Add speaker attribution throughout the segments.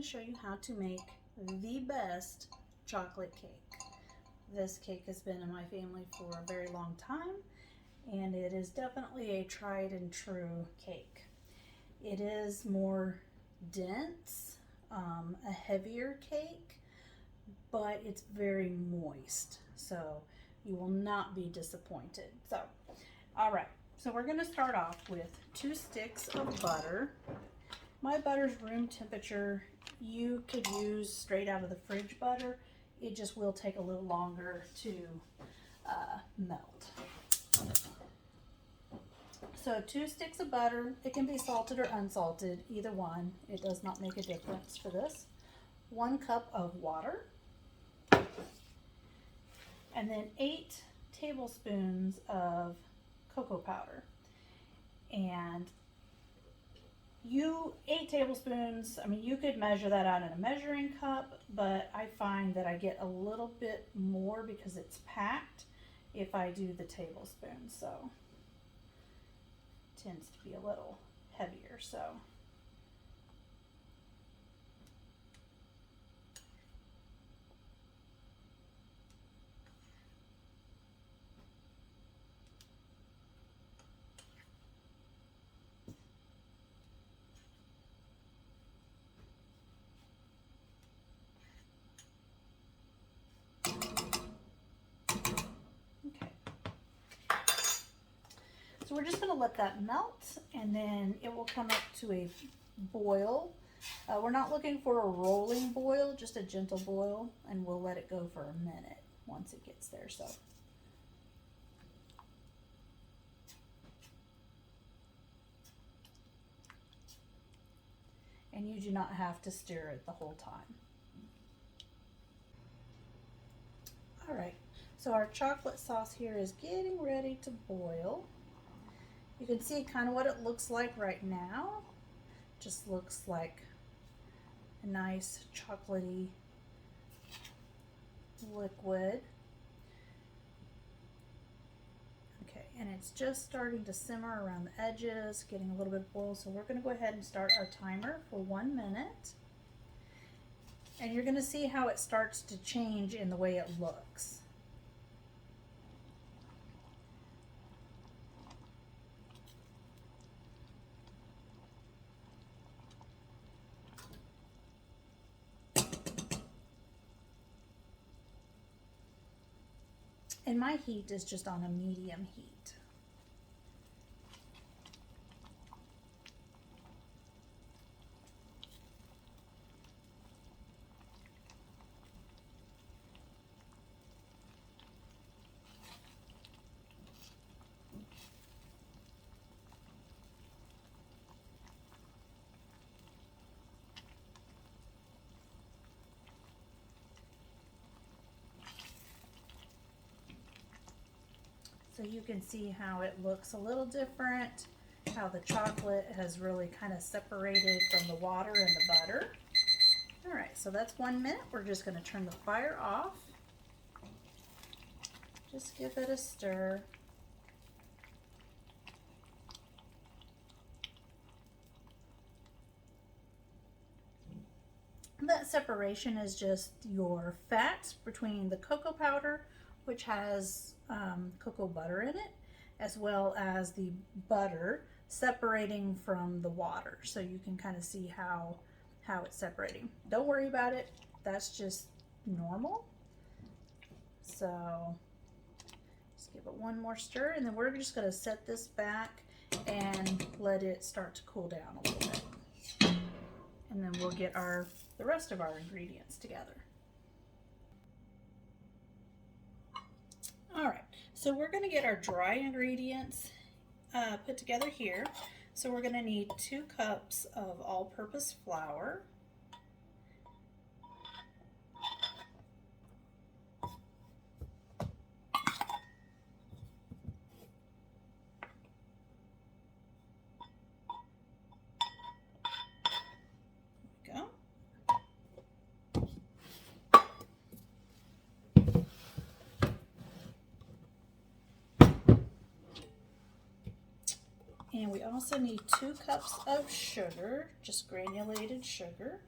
Speaker 1: to show you how to make the best chocolate cake. This cake has been in my family for a very long time, and it is definitely a tried and true cake. It is more dense, a heavier cake, but it's very moist, so you will not be disappointed. So, all right, so we're going to start off with 2 sticks of butter. My butter's room temperature. You could use straight out of the fridge butter. It just will take a little longer to melt. So 2 sticks of butter. It can be salted or unsalted, either one. It does not make a difference for this. 1 cup of water. And then 8 tablespoons of cocoa powder. And 8 tablespoons, I mean, you could measure that out in a measuring cup, but I find that I get a little bit more because it's packed if I do the tablespoons, so it tends to be a little heavier. So So we're just going to let that melt, and then it will come up to a boil. We're not looking for a rolling boil, just a gentle boil, and we'll let it go for a minute once it gets there. So and you do not have to stir it the whole time. All right, so our chocolate sauce here is getting ready to boil. You can see kind of what it looks like right now. Just looks like a nice chocolatey liquid. Okay, and it's just starting to simmer around the edges, getting a little bit boiled. So we're going to go ahead and start our timer for 1 minute. And you're going to see how it starts to change in the way it looks. And my heat is just on a medium heat. So you can see how it looks a little different, how the chocolate has really kind of separated from the water and the butter. All right, so that's 1 minute. We're just going to turn the fire off. Just give it a stir. That separation is just your fats between the cocoa powder, which has cocoa butter in it, as well as the butter separating from the water. So you can kind of see how it's separating. Don't worry about it. That's just normal. So just give it one more stir, and then we're just going to set this back and let it start to cool down a little bit. And then we'll get the rest of our ingredients together. All right, so we're going to get our dry ingredients put together here. So we're going to need 2 cups of all-purpose flour, and we also need 2 cups of sugar, just granulated sugar.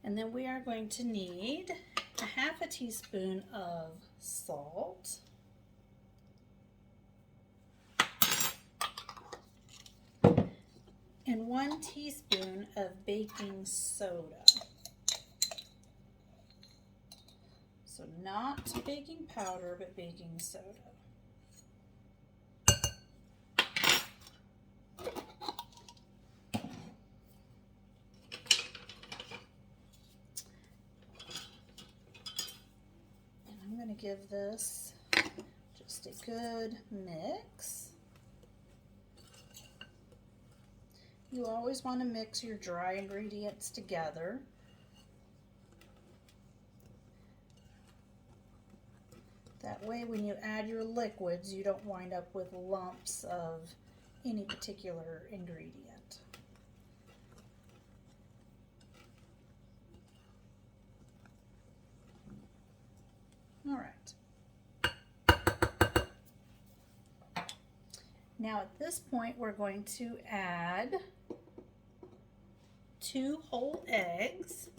Speaker 1: And then we are going to need a half a teaspoon of salt. And 1 teaspoon of baking soda. So not baking powder, but baking soda. And I'm going to give this just a good mix. You always want to mix your dry ingredients together. That way when you add your liquids, you don't wind up with lumps of any particular ingredient. All right. Now at this point, we're going to add 2 whole eggs.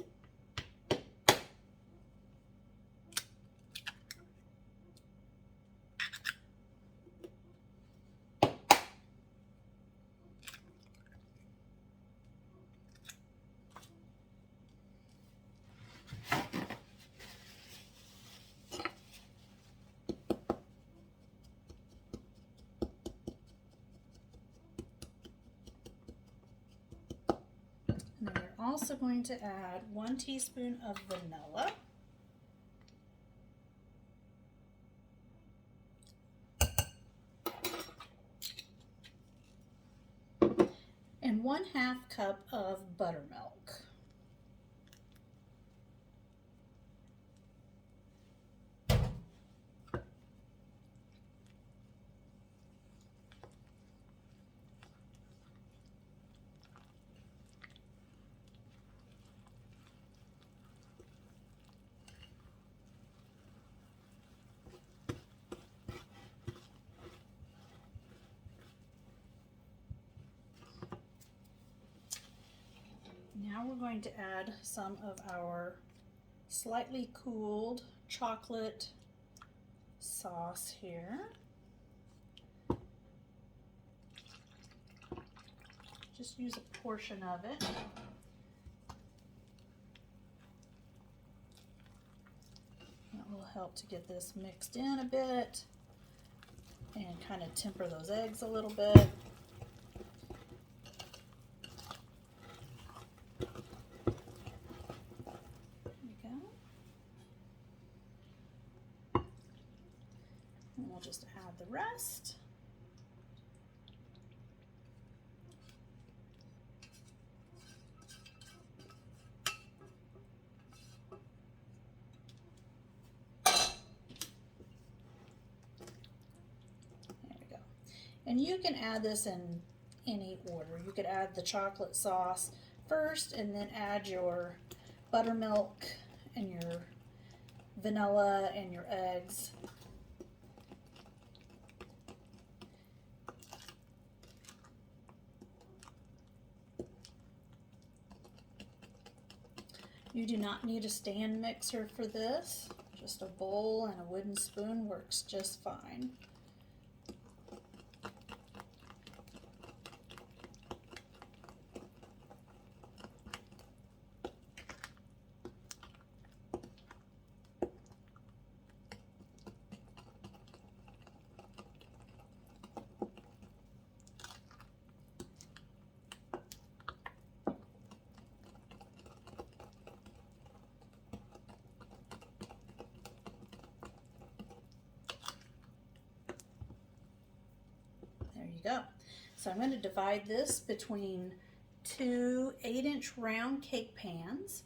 Speaker 1: And then we're also going to add 1 teaspoon of vanilla. And 1/2 cup of buttermilk. Now we're going to add some of our slightly cooled chocolate sauce here. Just use a portion of it. That will help to get this mixed in a bit and kind of temper those eggs a little bit. We'll just add the rest. There we go. And you can add this in any order. You could add the chocolate sauce first and then add your buttermilk and your vanilla and your eggs. You do not need a stand mixer for this. Just a bowl and a wooden spoon works just fine. Go. So I'm going to divide this between 2 8-inch round cake pans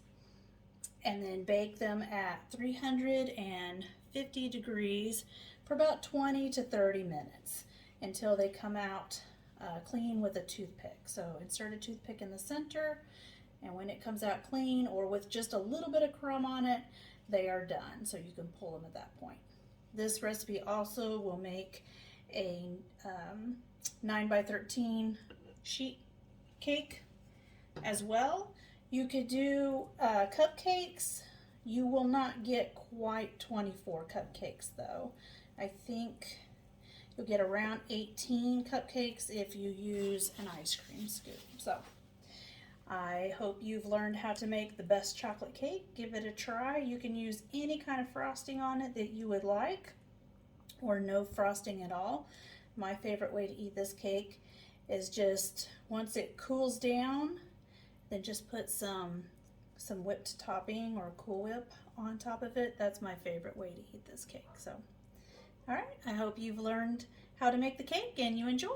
Speaker 1: and then bake them at 350 degrees for about 20 to 30 minutes until they come out clean with a toothpick. So insert a toothpick in the center, and when it comes out clean or with just a little bit of crumb on it, they are done. So you can pull them at that point. This recipe also will make a 9 by 13 sheet cake as well. You could do cupcakes. You will not get quite 24 cupcakes though. I think you'll get around 18 cupcakes if you use an ice cream scoop. So I hope you've learned how to make the best chocolate cake. Give it a try. You can use any kind of frosting on it that you would like, or no frosting at all. My favorite way to eat this cake is just once it cools down, then just put some whipped topping or Cool Whip on top of it. That's my favorite way to eat this cake. So, all right, I hope you've learned how to make the cake and you enjoy.